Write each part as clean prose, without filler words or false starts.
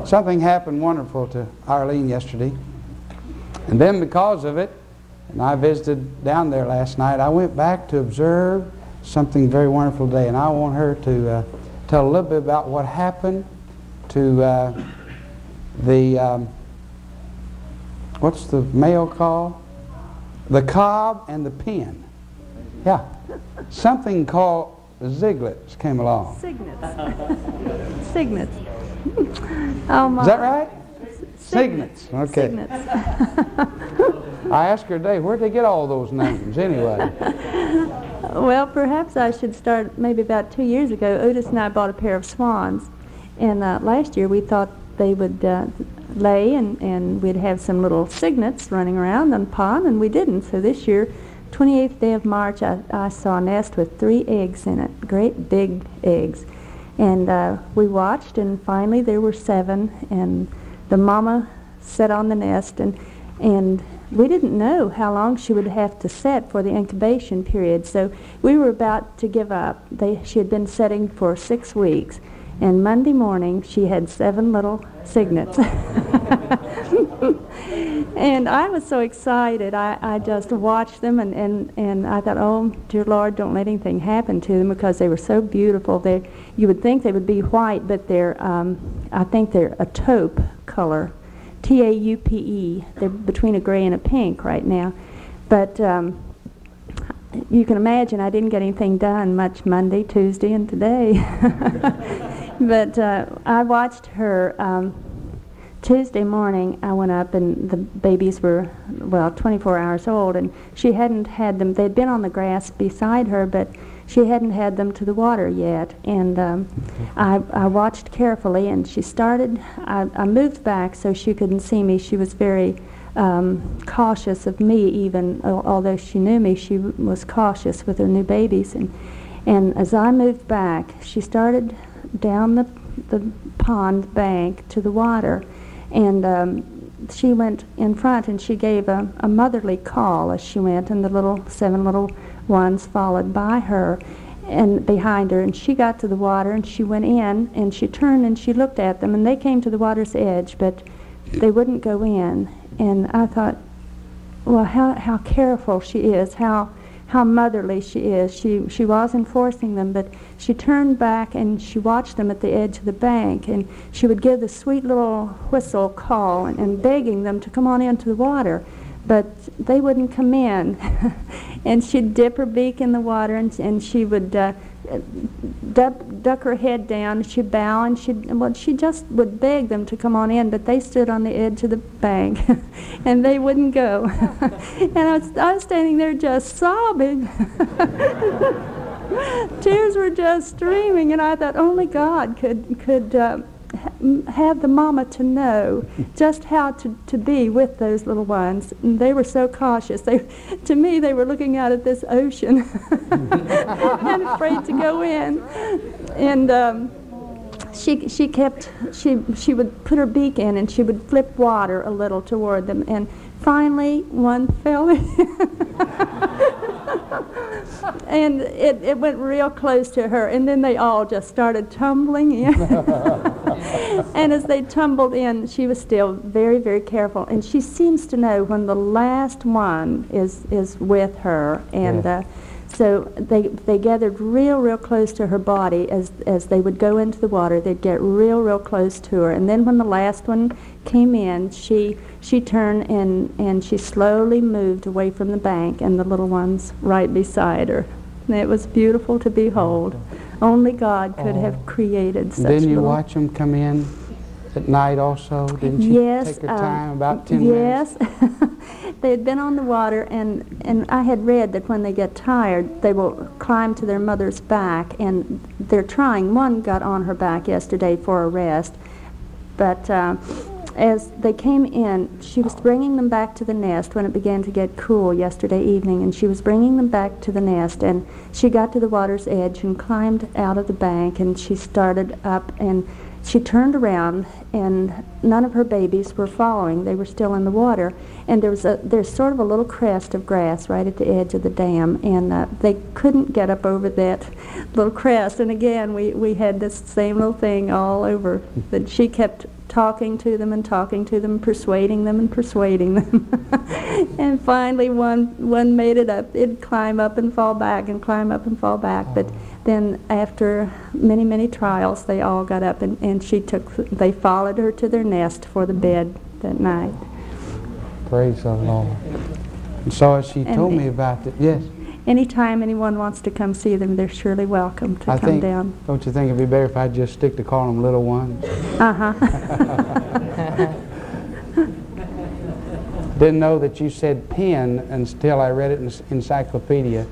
Something happened wonderful to Arlene yesterday. And then because of it, and I visited down there last night, I went back to observe something very wonderful today. And I want her to tell a little bit about what happened to what's the male called? The cob and the pin. Yeah. Something called ziglets came along. Cygnets. Cygnets. Oh my. Is that right? Cygnets. Okay. Cygnets. I asked her today, where'd they get all those names anyway? Well, perhaps I should start maybe about 2 years ago. Otis and I bought a pair of swans. And last year we thought they would lay and we'd have some little cygnets running around on the pond, and we didn't. So this year, 28th day of March, I saw a nest with 3 eggs in it, great big eggs. And we watched, and finally there were 7, and the mama sat on the nest, and we didn't know how long she would have to set for the incubation period, so we were about to give up. She had been setting for 6 weeks, and Monday morning she had 7 little cygnets. And I was so excited. I just watched them, and I thought, oh, dear Lord, don't let anything happen to them, because they were so beautiful. You would think they would be white, but I think they're a taupe color, T-A-U-P-E. They're between a gray and a pink right now. But you can imagine I didn't get anything done much Monday, Tuesday, and today. But I watched her. Tuesday morning I went up, and the babies were, well, 24 hours old, and she hadn't had them. They'd been on the grass beside her, but she hadn't had them to the water yet. And I watched carefully, and she started, I moved back so she couldn't see me. She was very cautious of me, even although she knew me, she was cautious with her new babies. And as I moved back, she started down the pond bank to the water, and she went in front, and she gave a motherly call as she went, and the 7 little ones followed by her and behind her, and she got to the water, and she went in, and she turned and she looked at them, and they came to the water's edge, but they wouldn't go in. And I thought, well, how careful she is, how motherly she is. She wasn't forcing them, but she turned back and she watched them at the edge of the bank, and she would give the sweet little whistle call and begging them to come on into the water, but they wouldn't come in. And she'd dip her beak in the water, and she would duck her head down, she'd bow, and she just would beg them to come on in, but they stood on the edge of the bank and they wouldn't go. And I was standing there just sobbing. Tears were just streaming, and I thought only God could have the mama to know just how to be with those little ones. And they were so cautious. To me, they were looking out at this ocean and afraid to go in. And she would put her beak in, and she would flip water a little toward them, and finally one fell in. And it went real close to her, and then they all just started tumbling in. And as they tumbled in, she was still very, very careful, and she seems to know when the last one is with her. And so they gathered real close to her body as they would go into the water. They'd get real close to her, and then when the last one came in, she turned and she slowly moved away from the bank, and the little ones right beside her. And it was beautiful to behold. Only God could have created such. Didn't you watch them come in at night also? Didn't you take your time, about 10 minutes? Yes. They had been on the water, and I had read that when they get tired, they will climb to their mother's back, and they're trying. One got on her back yesterday for a rest, but as they came in, she was bringing them back to the nest when it began to get cool yesterday evening, and she was bringing them back to the nest, and she got to the water's edge and climbed out of the bank, and she started up, and she turned around, and none of her babies were following. They were still in the water, and there's sort of a little crest of grass right at the edge of the dam, and they couldn't get up over that little crest. And again, we had this same little thing all over, that she kept talking to them and talking to them, persuading them and persuading them. And finally one made it up. It'd climb up and fall back and climb up and fall back. But then after many, many trials, they all got up, and they followed her to their nest for the bed that night. Praise the Lord. And so as she told me about it, yes? Anytime anyone wants to come see them, they're surely welcome to come down. Don't you think it'd be better if I just stick to calling them little ones? Uh-huh. Didn't know that you said pen until I read it in the encyclopedia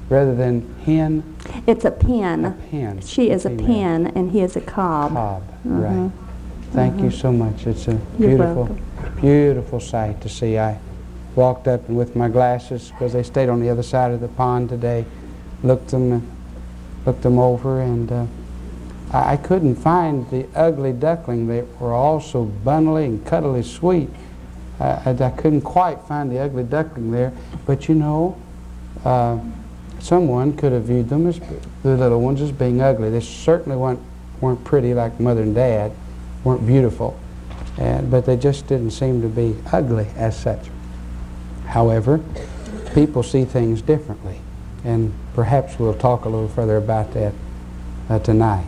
rather than hen. It's a pen. A pen. She is a pen, and he is a cob. Cob, right. Thank you so much. It's a beautiful, beautiful sight to see. I walked up and with my glasses, because they stayed on the other side of the pond today, looked them over, and I couldn't find the ugly duckling. They were all so bundly and cuddly sweet. I couldn't quite find the ugly duckling there, but you know, someone could have viewed them, as the little ones, as being ugly. They certainly weren't pretty like Mother and Dad, weren't beautiful, but they just didn't seem to be ugly as such. However, people see things differently, and perhaps we'll talk a little further about that tonight.